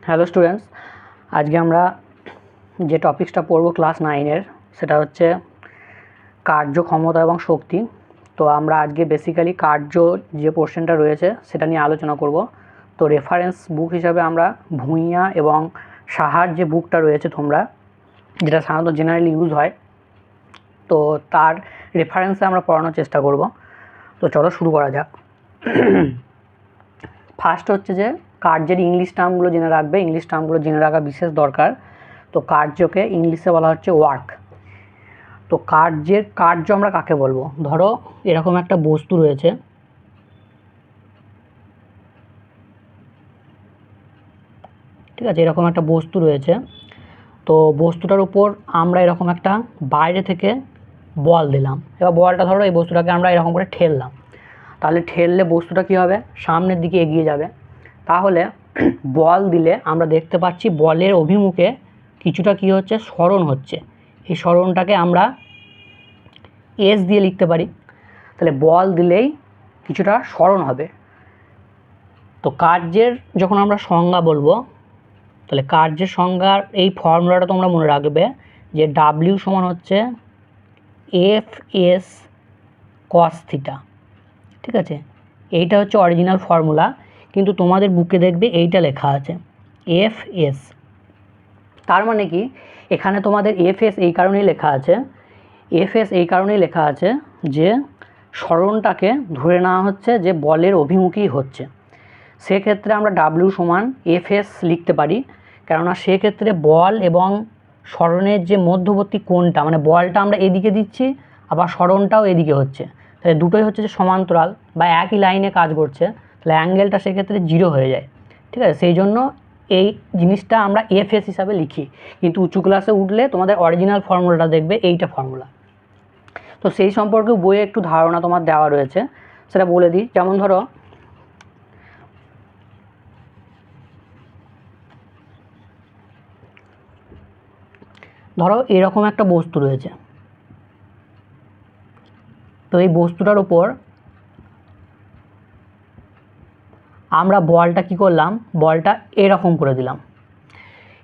Hello students, আজকে আমরা যে টপিক্সটা পড়ব ক্লাস 9-এর সেটা হচ্ছে কার্যক্ষমতা এবং শক্তি। তো আমরা আজকে বেসিক্যালি কার্য যে পোর্শনটা রয়েছে সেটা নিয়ে আলোচনা করব। তো রেফারেন্স বুক হিসাবে আমরা ভূঁইয়া এবং সাহার যে বুকটা রয়েছে তোমরা, যেটা সাধারণত জেনারেলি ইউজ হয়, তো তার রেফারেন্সে আমরা পড়ানোর চেষ্টা করব। তো চলো শুরু করা যাক। ফার্স্ট হচ্ছে যে কার্যের ইংলিশ টার্মগুলো জেনে রাখবে, ইংলিশ টার্মগুলো জেনে রাখা বিশেষ দরকার। তো কার্যকে ইংলিশে বলা হচ্ছে ওয়ার্ক। তো কার্য আমরা কাকে বলবো? ধরো এরকম একটা বস্তু রয়েছে, ঠিক আছে, এরকম একটা বস্তু রয়েছে। তো বস্তুটার উপর আমরা এরকম একটা বাইরে থেকে বল দিলাম। এবার বলটা ধরো এই বস্তুটাকে আমরা এরকম করে ঠেললাম, তাহলে ঠেললে বস্তুটা কী হবে? সামনের দিকে এগিয়ে যাবে। তাহলে বল দিলে আমরা দেখতে পাচ্ছি বলের অভিমুখে কিছুটা কী হচ্ছে? সরণ হচ্ছে। এই সরণটাকে আমরা এস দিয়ে লিখতে পারি। তাহলে বল দিলেই কিছুটা সরণ হবে। তো কার্যের যখন আমরা সংজ্ঞা বলবো, তাহলে কার্যের সংজ্ঞার এই ফর্মুলাটা তোমরা মনে রাখবে যে ডাব্লিউ সমান হচ্ছে এফ এস কস থিটা, ঠিক আছে। এইটা হচ্ছে অরিজিনাল ফর্মুলা, কিন্তু তোমাদের বুকে দেখবে এইটা লেখা আছে এফ এস। তার মানে কি, এখানে তোমাদের এফ এস এই কারণেই লেখা আছে, এফ এস এই কারণেই লেখা আছে যে সরণটাকে ধরে নেওয়া হচ্ছে যে বলের অভিমুখী হচ্ছে। সেক্ষেত্রে আমরা ডাব্লিউ সমান এফ এস লিখতে পারি, কেননা সেক্ষেত্রে বল এবং সরণের যে মধ্যবর্তী কোণটা, মানে বলটা আমরা এদিকে দিচ্ছি আবার সরণটাও এদিকে হচ্ছে, তাহলে দুটোই হচ্ছে যে সমান্তরাল বা একই লাইনে কাজ করছে, তাহলে অ্যাঙ্গেলটা সেক্ষেত্রে 0 হয়ে যায়, ঠিক আছে। সেই জন্য এই জিনিসটা আমরা এফ এস হিসাবে লিখি, কিন্তু উঁচু ক্লাসে উঠলে তোমাদের অরিজিনাল ফর্মুলাটা দেখবে এইটা ফর্মুলা। তো সেই সম্পর্কে বইয়ে একটু ধারণা তোমার দেওয়া রয়েছে, সেটা বলে দিই। যেমন ধরো এরকম একটা বস্তু রয়েছে, তো এই বস্তুটার উপর আমরা বলটা কি করলাম? বলটা এরকম করে দিলাম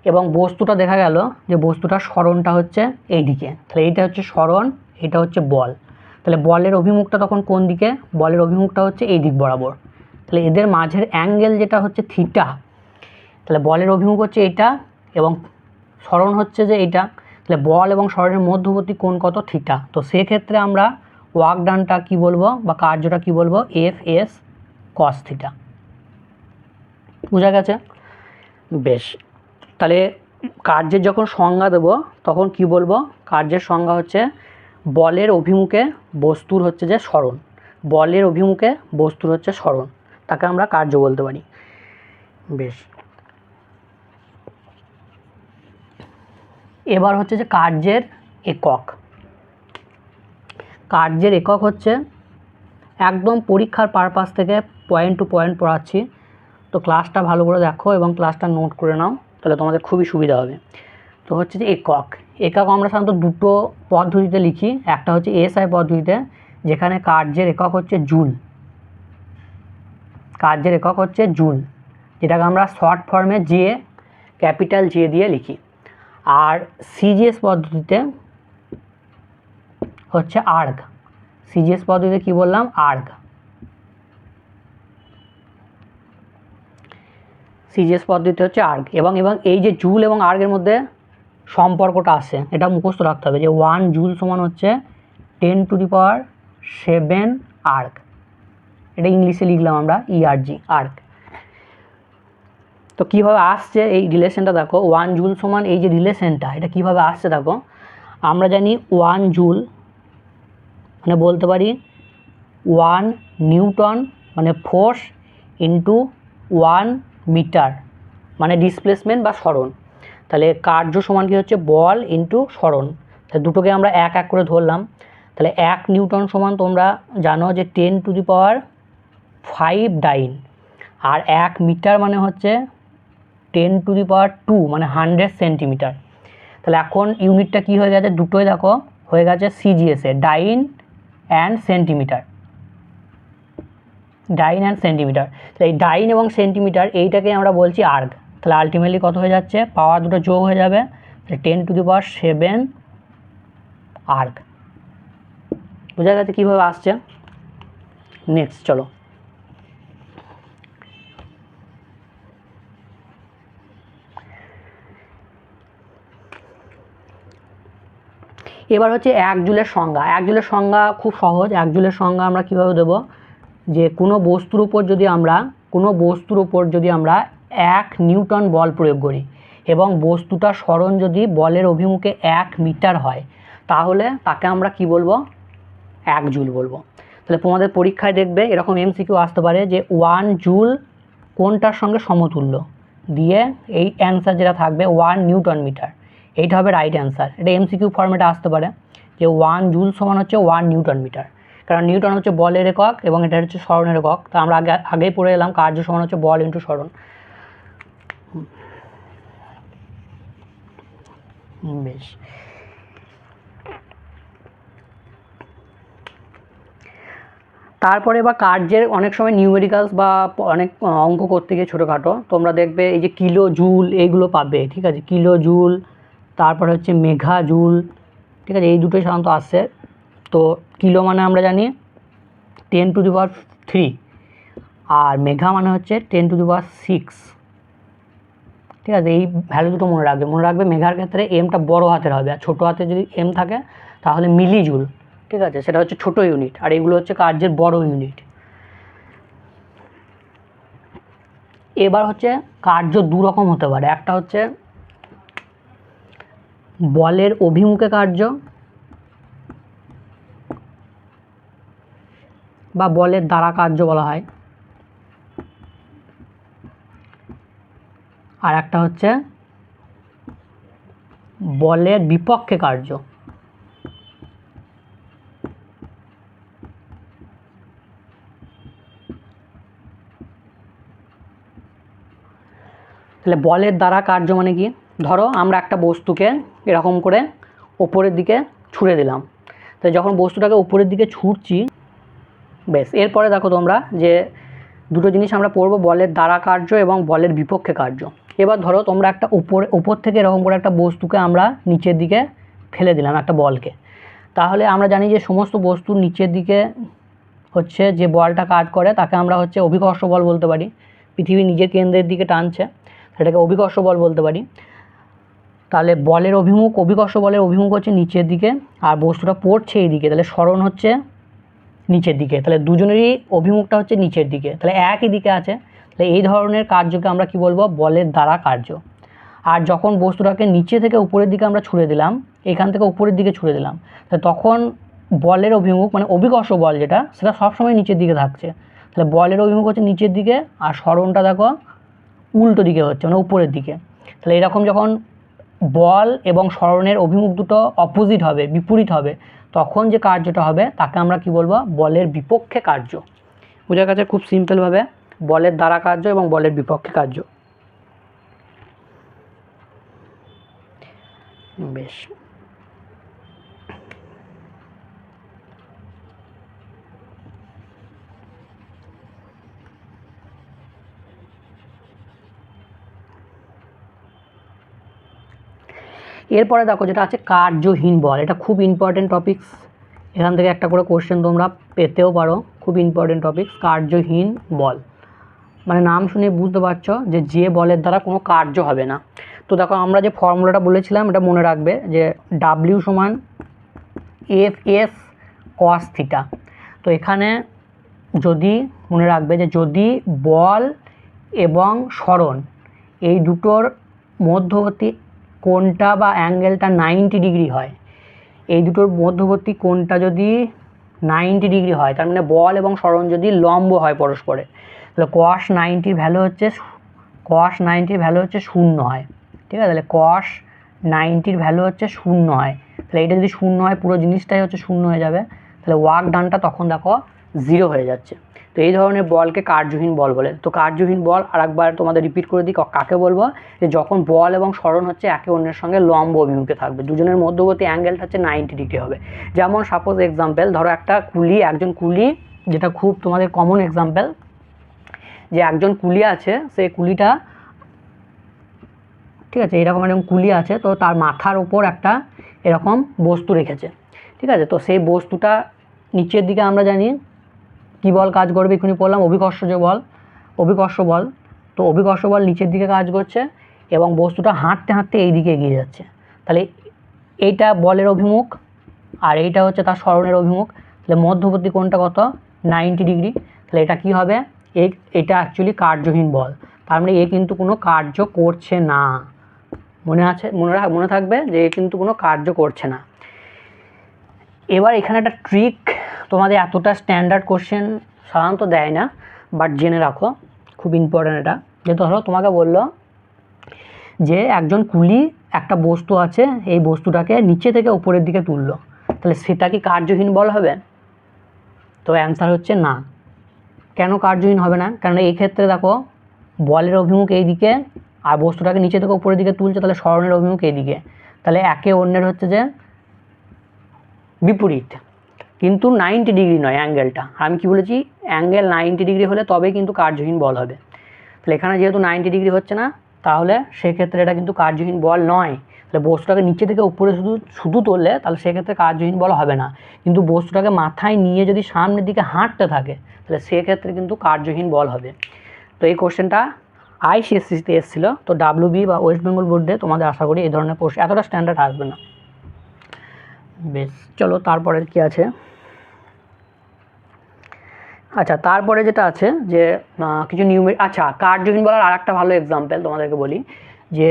এবং বস্তুটা দেখা গেল যে বস্তুটার সরণটা হচ্ছে এই দিকে, তাহলে এইটা হচ্ছে সরণ, এটা হচ্ছে বল। তাহলে বলের অভিমুখটা তখন কোন দিকে? বলের অভিমুখটা হচ্ছে এই দিক বরাবর। তাহলে এদের মাঝের অ্যাঙ্গেল যেটা হচ্ছে থিটা, তাহলে বলের অভিমুখ হচ্ছে এটা এবং সরণ হচ্ছে যে এইটা, তাহলে বল এবং সরণের মধ্যবর্তী কোণ কত? থিটা। তো সেক্ষেত্রে আমরা ওয়ার্ক ডানটা কী বলবো বা কার্যটা কী বলবো? F S cos theta. বোঝা গেছে? বেশ, তাহলে কার্যের যখন সংজ্ঞা দেব তখন কি বলবো? কার্যের সংজ্ঞা হচ্ছে বলের অভিমুখে বস্তুর হচ্ছে যে সরণ, বলের অভিমুখে বস্তুর হচ্ছে সরণ, তাকে আমরা কার্য বলতে পারি। বেশ, এবার হচ্ছে যে কার্যের একক। কার্যের একক হচ্ছে একদম পরীক্ষার পারপাস থেকে পয়েন্ট টু পয়েন্ট পড়াচ্ছি, তো ক্লাসটা ভালো করে দেখো এবং ক্লাসটা নোট করে নাও, তাহলে তোমাদের খুবই সুবিধা হবে। তো হচ্ছে যে একক, একক আমরা সাধারণত দুটো পদ্ধতিতে লিখি। একটা হচ্ছে এসআই পদ্ধতিতে, যেখানে কার্যের একক হচ্ছে জুল, কার্যের একক হচ্ছে জুল, যেটাকে আমরা শর্ট ফর্মে জে, ক্যাপিটাল জে দিয়ে লিখি। আর সিজিএস পদ্ধতিতে হচ্ছে আর্গ, সিজিএস পদ্ধতিতে কি বললাম? আর্গ। সিজিএস পদ্ধতি হচ্ছে আর্গ, এবং এই যে জুল এবং আর্গের মধ্যে সম্পর্কটা আসে, এটা মুখস্থ রাখতে হবে যে 1 জুল সমান হচ্ছে 10⁷ আর্গ। এটা ইংলিশে লিখলাম আমরা ইআরজি, আর্গ। তো কীভাবে আসছে এই রিলেশনটা দেখো, 1 জুল সমান এই যে রিলেশনটা, এটা কীভাবে আসছে দেখো। আমরা জানি 1 জুল মানে বলতে পারি 1 নিউটন মানে ফোর্স ইন্টু 1 মিটার মানে ডিসপ্লেসমেন্ট বা সরণ। তাহলে কার্য সমান কি হচ্ছে? বল ইন্টু সরণ। তাহলে দুটোকে আমরা এক এক করে ধরলাম। তাহলে 1 নিউটন সমান তোমরা জানো যে 10⁵ ডাইন, আর 1 মিটার মানে হচ্ছে 10⁻² মানে 100 সেন্টিমিটার। তাহলে এখন ইউনিটটা কি হয়ে গেছে? দুটোই দেখো হয়ে গেছে সিজিএসে, dyne and centimetre, dyne and centimetre. তো এই ডাইন এবং সেন্টিমিটার এইটাকে আমরা বলছি আর্গ। তাহলে আলটিমেটলি কত হয়ে যাচ্ছে, পাওয়ার দুটো যোগ হয়ে যাবে, 10⁷ আর্ক। বোঝা গেছে কীভাবে আসছে। নেক্সট চলো, এবার হচ্ছে 1 জুলের সংজ্ঞা। 1 জুলের সংজ্ঞা খুব সহজ। 1 জুলের সংজ্ঞা আমরা কীভাবে দেবো, যে কোনো বস্তুর উপর যদি আমরা 1 নিউটন বল প্রয়োগ করি এবং বস্তুটার সরণ যদি বলের অভিমুখে 1 মিটার হয়, তাহলে তাকে আমরা কি বলবো, 1 জুল বলবো। তাহলে তোমাদের পরীক্ষায় দেখবে এরকম এমসিকিউ আসতে পারে যে 1 জুল কোনটার সঙ্গে সমতুল্য, দিয়ে এই অ্যান্সার যেটা থাকবে 1 নিউটন মিটার, এইটা হবে রাইট অ্যান্সার। এটা এমসিকিউ ফর্মেটে আসতে পারে যে 1 জুল সমান হচ্ছে 1 নিউটন মিটার, কারণ নিউটন হচ্ছে বলের একক এবং এটা হচ্ছে সরণের একক। তা আমরা আগেই পড়ে এলাম কার্য সমান হচ্ছে বল ইন্টু সরণ। বেশ, তারপরে বা কার্যের অনেক সময় নিউমেরিক্যালস বা অনেক অঙ্ক করতে গিয়ে ছোটোখাটো তোমরা দেখবে এই যে কিলো জুল এইগুলো পাবে, ঠিক আছে, কিলো জুল, তারপরে হচ্ছে মেঘা জুল, ঠিক আছে, এই দুটোই সাধারণত আসছে। তো কিলো মানে আমরা জানি 10⁻³ আর মেঘা মানে হচ্ছে 10⁶, ঠিক আছে। এই ভ্যালু দুটো মনে রাখবে। মেঘার ক্ষেত্রে এমটা বড় হাতের হবে, আর ছোটো হাতে যদি এম থাকে তাহলে মিলি জুল, ঠিক আছে, সেটা হচ্ছে ছোটো ইউনিট, আর এগুলো হচ্ছে কার্যের বড় ইউনিট। এবার হচ্ছে কার্য দু রকম হতে পারে, একটা হচ্ছে বলের অভিমুখে কার্য বা বলের দ্বারা কার্য বলা হয়, আর একটা হচ্ছে বলের বিপক্ষে কার্য। তাহলে বলের দ্বারা কার্য মানে কি, ধরো আমরা একটা বস্তুকে এরকম করে ওপরের দিকে ছুঁড়ে দিলাম, তাহলে যখন বস্তুটাকে উপরের দিকে ছুঁড়ছি, বেশ, এরপরে দেখো তোমরা যে দুটো জিনিস আমরা পড়বো, বলের দ্বারা কার্য এবং বলের বিপক্ষে কার্য। এবার ধরো তোমরা একটা উপর থেকে এরকম করে একটা বস্তুকে আমরা নিচের দিকে ফেলে দিলাম, একটা বলকে, তাহলে আমরা জানি যে সমস্ত বস্তুর নিচের দিকে হচ্ছে যে বলটা কাজ করে তাকে আমরা হচ্ছে অভিকর্ষ বল বলতে পারি। পৃথিবী নিজের কেন্দ্রের দিকে টানছে, সেটাকে অভিকর্ষ বল বলতে পারি। তাহলে বলের অভিকর্ষ বলের অভিমুখ হচ্ছে নিচের দিকে, আর বস্তুটা পড়ছে এই দিকে, তাহলে সরণ হচ্ছে নিচের দিকে, তাহলে দুজনেরই অভিমুখটা হচ্ছে নিচের দিকে, তাহলে একই দিকে আছে। তাহলে এই ধরনের কার্যকে আমরা কি বলবো, বলের দ্বারা কার্য। আর যখন বস্তুটাকে নিচে থেকে উপরের দিকে আমরা ছুঁড়ে দিলাম, এখান থেকে উপরের দিকে ছুঁড়ে দিলাম, তাহলে তখন বলের অভিমুখ মানে অভিকর্ষ বল যেটা, সেটা সবসময় নিচের দিকে থাকছে। তাহলে বলের অভিমুখ হচ্ছে নিচের দিকে, আর সরণটা দেখো উল্টো দিকে হচ্ছে, মানে উপরের দিকে। তাহলে এরকম যখন বল এবং সরণের অভিমুখ দুটো অপোজিট হবে, বিপরীত হবে, তখন যে কার্যটা হবে তাকে আমরা কি বলবো, বলের বিপক্ষে কার্য। বোঝা গেছে খুব সিম্পলভাবে, বলের দ্বারা কার্য এবং বলের বিপক্ষে কার্য। বেশ, এরপরে দেখো যেটা আছে কার্যহীন বল, এটা খুব ইম্পর্টেন্ট টপিকস, এখান থেকে একটা করে কোশ্চেন তোমরা পেতেও পারো, খুব ইম্পর্টেন্ট টপিকস। কার্যহীন বল মানে নাম শুনে বুঝতে পারছো যে বলের দ্বারা কোনো কার্য হবে না। তো দেখো আমরা যে ফর্মুলাটা বলেছিলাম এটা মনে রাখবে, যে ডাব্লিউ সমান F/s cos θ। তো এখানে যদি মনে রাখবে যে যদি বল এবং সরণ এই দুটোর মধ্যবর্তী কোণটা বা অ্যাঙ্গেলটা 90 ডিগ্রি হয়, এই দুটোর মধ্যবর্তী কোণটা যদি 90 ডিগ্রি হয়, তার মানে বল এবং সরণ যদি লম্ব হয় পরস্পরে, তাহলে cos 90 ভ্যালু হচ্ছে 0 হয়, ঠিক আছে। তাহলে cos 90 ভ্যালু হচ্ছে 0 হয়, তাহলে এটা যদি 0 হয় পুরো জিনিসটাই হচ্ছে 0 হয়ে যাবে, তাহলে ওয়ার্ক ডানটা তখন দেখো 0 হয়ে যাচ্ছে। তো এই ধরনের বলকে কার্যহীন বল বলে। তো কার্যহীন বল আরেকবার তোমাদের রিপিট করে দিই, কাকে বলবো, যে যখন বল এবং সরণ হচ্ছে একে অন্যের সঙ্গে লম্ব অভিমুখে থাকবে, দুজনের মধ্যবর্তী অ্যাঙ্গেলটা হচ্ছে 90 ডিগ্রি হবে। যেমন সাপোজ এক্সাম্পল ধরো একটা কুলি, একজন কুলি, যেটা খুব তোমাদের কমন এক্সাম্পল, যে একজন কুলি আছে, সেই কুলিটা ঠিক আছে, এরকম এরকম কুলি আছে, তো তার মাথার উপর একটা এরকম বস্তু রেখেছে। ঠিক আছে, তো সেই বস্তুটা নিচের দিকে আমরা জানি কী বল কাজ করবে, এক্ষুনি বললাম অভিকর্ষজ বল, অভিকর্ষ বল। তো অভিকর্ষ বল নিচের দিকে কাজ করছে এবং বস্তুটা হাঁটতে হাঁটতে এই দিকে এগিয়ে যাচ্ছে। তাহলে এইটা বলের অভিমুখ আর এইটা হচ্ছে তার সরণের অভিমুখ। তাহলে মধ্যবর্তী কোণটা কত? 90 ডিগ্রি। তাহলে এটা কি হবে? এটা অ্যাকচুয়ালি কার্যহীন বল, তার মানে এ কিন্তু কোনো কার্য করছে না। মনে থাকবে যে এ কিন্তু কোনো কার্য করছে না। এবার এখানে একটা ট্রিক, তোমাদের এতটা স্ট্যান্ডার্ড কোশ্চেন সাধারণত দেয় না, বাট জেনে রাখো, খুব ইম্পর্ট্যান্ট এটা। যে ধরো তোমাকে বললো যে একজন কুলি একটা বস্তু আছে, এই বস্তুটাকে নিচে থেকে উপরের দিকে তুললো, তাহলে সেটা কি কার্যহীন বল হবে? তো অ্যান্সার হচ্ছে না। কেন কার্যহীন হবে না? কারণ এই ক্ষেত্রে দেখো বলের অভিমুখ এই দিকে আর বস্তুটাকে নিচে থেকে উপরের দিকে তুলছে, তাহলে সরণের অভিমুখ এই দিকে, তাহলে একে অন্যের হচ্ছে যে বিপরীত, কিন্তু 90 ডিগ্রি নয় অ্যাঙ্গেলটা। আমি কি বলেছি? অ্যাঙ্গেল 90 ডিগ্রি হলে তবেই কিন্তু কার্যহীন বল হবে। তাহলে এখানে যেহেতু 90 ডিগ্রি হচ্ছে না, তাহলে সেক্ষেত্রে এটা কিন্তু কার্যহীন বল নয়। তাহলে বস্তুটাকে নিচে থেকে উপরে শুধু তুললে তাহলে সেক্ষেত্রে কার্যহীন বল হবে না, কিন্তু বস্তুটাকে মাথায় নিয়ে যদি সামনের দিকে হাঁটতে থাকে তাহলে সেক্ষেত্রে কিন্তু কার্যহীন বল হবে। তো এই কোশ্চেনটা আইসিএসসিতে এসেছিলো, তো ডাব্লিউবি বা ওয়েস্ট বেঙ্গল বোর্ডে তোমাদের আশা করি এই ধরনের কোশ্চেন এতটা স্ট্যান্ডার্ড আসবে না। বেশ, চলো তারপরে কি আছে। আচ্ছা, তারপরে যেটা আছে যে কিছু আচ্ছা, কার্যহীন বলার আর একটা ভালো এক্সাম্পল তোমাদেরকে বলি। যে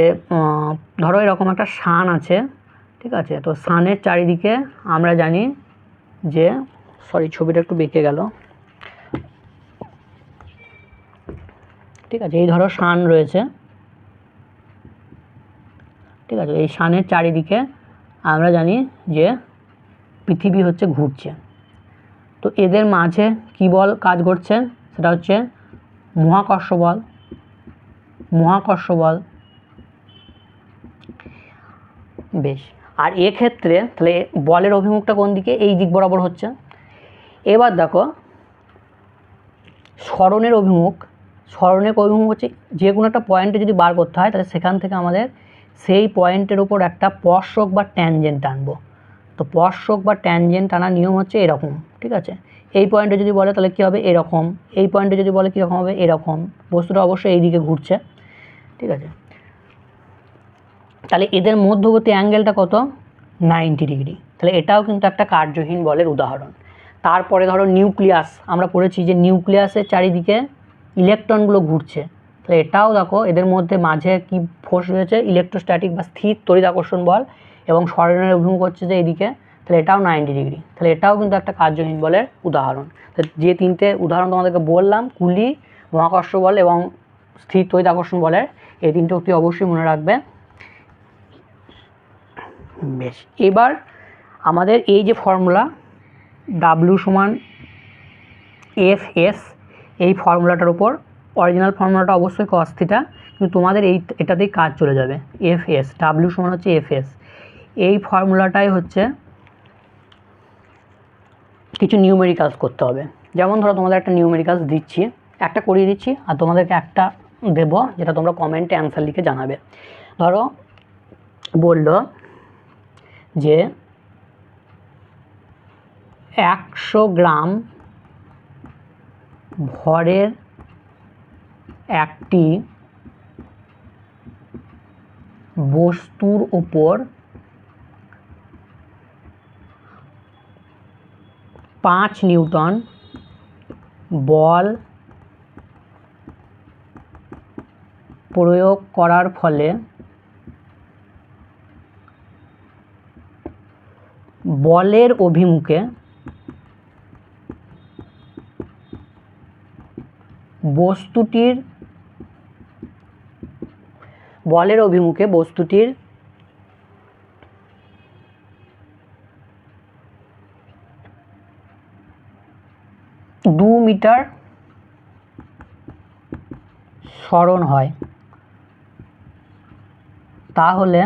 ধরো এরকম একটা সান আছে, ঠিক আছে, তো সানের চারিদিকে আমরা জানি যে, সরি ছবিটা একটু বেঁকে গেল, ঠিক আছে, এই ধরো সান রয়েছে, ঠিক আছে, এই সানের চারিদিকে আমরা জানি যে পৃথিবী হচ্ছে ঘুরছে। তো এদের মাঝে কী বল কাজ করছে? সেটা হচ্ছে মহাকর্ষ বল। মহাকর্ষ বল। বেশ, আর এক্ষেত্রে তাহলে বলের অভিমুখটা কোন দিকে? এই দিক বরাবর হচ্ছে। এবার দেখো সরণের অভিমুখ। সরণের অভিমুখ হচ্ছে যে কোনো একটা পয়েন্টে যদি বার করতে হয় তাহলে সেখান থেকে আমাদের সেই পয়েন্টের উপর একটা স্পর্শক বা ট্যানজেন্ট টানবো। তো স্পর্শক বা ট্যানজেন্ট টানার নিয়ম হচ্ছে এরকম, ঠিক আছে। এই পয়েন্টে যদি বলে তাহলে কী হবে? এরকম। এই পয়েন্টে যদি বলে কীরকম হবে? এরকম। বস্তুটা অবশ্যই এই দিকে ঘুরছে, ঠিক আছে। তাহলে এদের মধ্যবর্তী অ্যাঙ্গেলটা কত? 90 ডিগ্রি। তাহলে এটাও কিন্তু একটা কার্যহীন বলের উদাহরণ। তারপরে ধরো নিউক্লিয়াস, আমরা পড়েছি যে নিউক্লিয়াসের চারিদিকে ইলেকট্রনগুলো ঘুরছে। তাহলে এটাও দেখো এদের মধ্যে মাঝে কি ফোর্স রয়েছে? ইলেকট্রোস্ট্যাটিক বা স্থির তড়িৎাকর্ষণ বল, এবং সরণের অভিমুখ হচ্ছে যে এইদিকে, তাহলে এটাও 90 ডিগ্রি। তাহলে এটাও কিন্তু একটা কার্যহীন বলের উদাহরণ। তো যে তিনটে উদাহরণ তোমাদেরকে বললাম, কুলি, মহাকর্ষ বল এবং স্থির তড়িৎাকর্ষণ বলের, এই তিনটে অতি অবশ্যই মনে রাখবে। বেশ, এবার আমাদের এই যে ফর্মুলা ডাব্লিউ সমান এফ এস, এই ফর্মুলাটার উপর অরিজিনাল ফর্মুলাটা অবশ্যই কস থিটা, কিন্তু তোমাদের এটাতেই কাজ চলে যাবে। এফ এস, ডাব্লিউ সমান হচ্ছে এফ এস, এই ফর্মুলাটাই হচ্ছে কিছু নিউমেরিক্যালস করতে হবে। যেমন ধরো তোমাদের একটা নিউমেরিক্যালস দিচ্ছি, একটা করিয়ে দিচ্ছি, আর তোমাদেরকে একটা দেবো যেটা তোমরা কমেন্টে অ্যান্সার লিখে জানাবে। ধরো বললো যে 100 গ্রাম ভরের একটি বস্তুর উপর 5 নিউটন বল প্রয়োগ করার ফলে বলের অভিমুখে বস্তুটির 2 মিটার সরণ হয়, তাহলে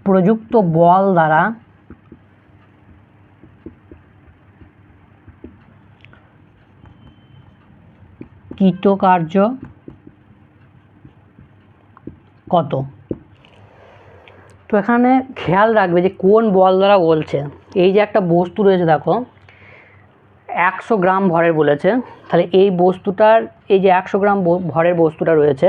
প্রযুক্ত বল দ্বারা কৃতকার্য কত। তো এখানে খেয়াল রাখবে যে কোন বল দ্বারা বলছে। এই যে একটা বস্তু রয়েছে দেখো 100 গ্রাম ভরের বলেছে, তাহলে এই বস্তুটার এই যে 100 গ্রাম ভরের বস্তুটা রয়েছে,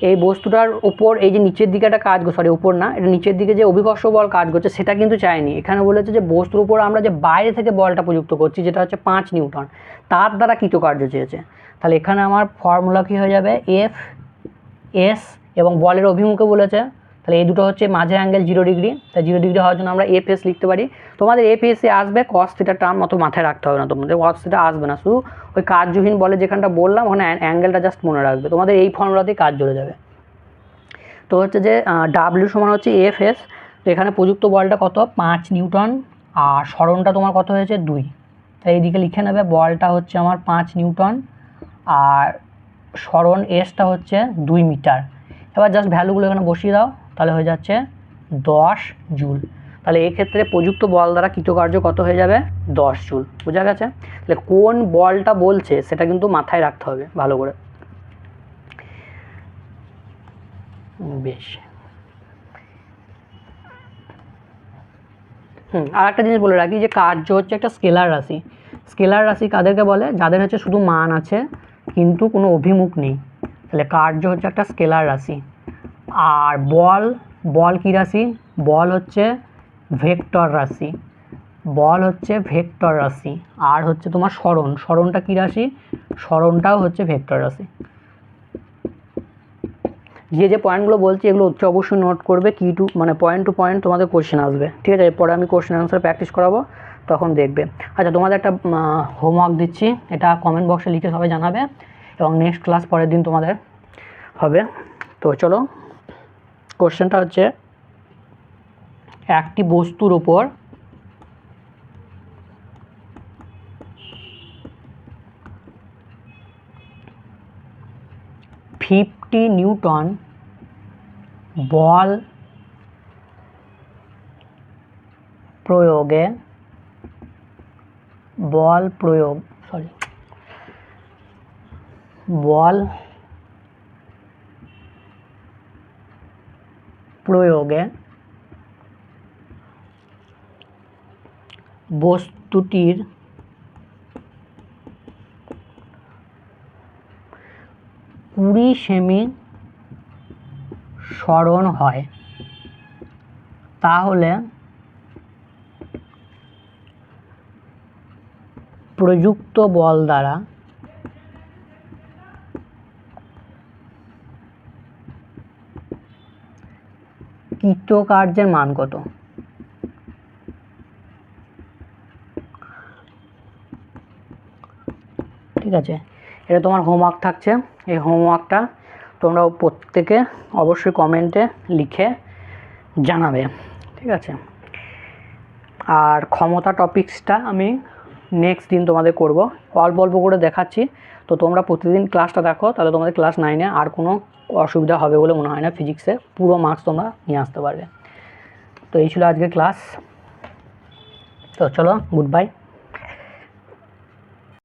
এই বস্তুটার উপর এই যে নিচের দিকে একটা কাজ সরি উপর না, এটা নিচের দিকে যে অভিকর্ষ বল কাজ করছে সেটা কিন্তু চাইনি। এখানে বলেছে যে বস্তুর উপর আমরা যে বাইরে থেকে বলটা প্রযুক্ত করছি যেটা হচ্ছে 5 নিউটন, তার দ্বারা কৃতকার্য চেয়েছে। তাহলে এখানে আমার ফর্মুলা কী হয়ে যাবে, এফ এস এবং বলের অভিমুখে বলেছে, তাহলে এই দুটো হচ্ছে মাঝের অ্যাঙ্গেল 0 ডিগ্রি, তাই 0 ডিগ্রি হওয়ার জন্য আমরা এফ এস লিখতে পারি। তোমাদের এফ এসে আসবে কস থিটা টার্ম, অত মাথায় রাখতে হবে না, তোমাদের কস থিটা আসবে না, শুধু ওই কার্যহীন বলে যেখানটা বললাম ওখানে অ্যাঙ্গেলটা জাস্ট মনে রাখবে, তোমাদের এই ফর্মুলাতেই কাজ চলে যাবে। তো হচ্ছে যে ডাব্লিউ সমান হচ্ছে এফ এস, তো এখানে প্রযুক্ত বলটা কত 5 নিউটন আর সরণটা তোমার কত হয়েছে 2, তাই এইদিকে লিখে নেবে বলটা হচ্ছে আমার 5 নিউটন আর সরণ এসটা হচ্ছে 2 মিটার। এবার জাস্ট ভ্যালুগুলো এখানে বসিয়ে দাও, তাহলে হয়ে যাচ্ছে 10 জুল। তাহলে এক্ষেত্রে প্রযুক্ত বল দ্বারা কৃতকার্য কত হয়ে যাবে 10 জুল। বোঝা গেছে? তাহলে কোন বলটা বলছে সেটা কিন্তু মাথায় রাখতে হবে ভালো করে। বেশ, আর একটা জিনিস বলে রাখি যে কার্য হচ্ছে একটা স্কেলার রাশি। স্কেলার রাশি কাদেরকে বলে, যাদের হচ্ছে শুধু মান আছে কিন্তু কোনো অভিমুখ নেই, তাহলে কার্য হচ্ছে একটা স্কেলার রাশি। আর বল কী রাশি, বল হচ্ছে ভেক্টর রাশি, বল হচ্ছে ভেক্টর রাশি। আর হচ্ছে তোমার সরণটা কী রাশি, সরণটাও হচ্ছে ভেক্টর রাশি। যে পয়েন্টগুলো বলছি এগুলো হচ্ছে অবশ্যই নোট করবে, কি টু মানে পয়েন্ট টু পয়েন্ট তোমাদের কোশ্চেন আসবে, ঠিক আছে? এরপরে আমি কোশ্চেন আনসার প্র্যাকটিস করাবো, তখন দেখবে। আচ্ছা, তোমাদের একটা হোমওয়ার্ক দিচ্ছি, এটা কমেন্ট বক্সে লিখে সবাই জানাবে এবং নেক্সট ক্লাস পরের দিন তোমাদের হবে। তো চলো, কোশ্চেনটা হচ্ছে একটি বস্তুর উপর নিউটন বল প্রয়োগে বস্তুটির কুড়ি সেমি সরণ হয়, তাহলে প্রযুক্ত বল দ্বারা কৃতকার্যের মান কত? ঠিক আছে, এটা তোমার হোমওয়ার্ক থাকছে। এই হোমওয়ার্কটা তোমরা প্রত্যেকে অবশ্যই কমেন্টে লিখে জানাবে, ঠিক আছে? আর ক্ষমতা টপিক্সটা আমি নেক্সট দিন তোমাদের করব, অল্প অল্প করে দেখাচ্ছি। তো তোমরা প্রতিদিন ক্লাসটা দেখো, তাহলে তোমাদের ক্লাস 9-এ আর কোনো অসুবিধা হবে বলে মনে হয় না, ফিজিক্সে পুরো মার্কস তোমরা নিয়ে আসতে পারবে। তো এই ছিল আজকের ক্লাস, তো চলো, গুড বাই।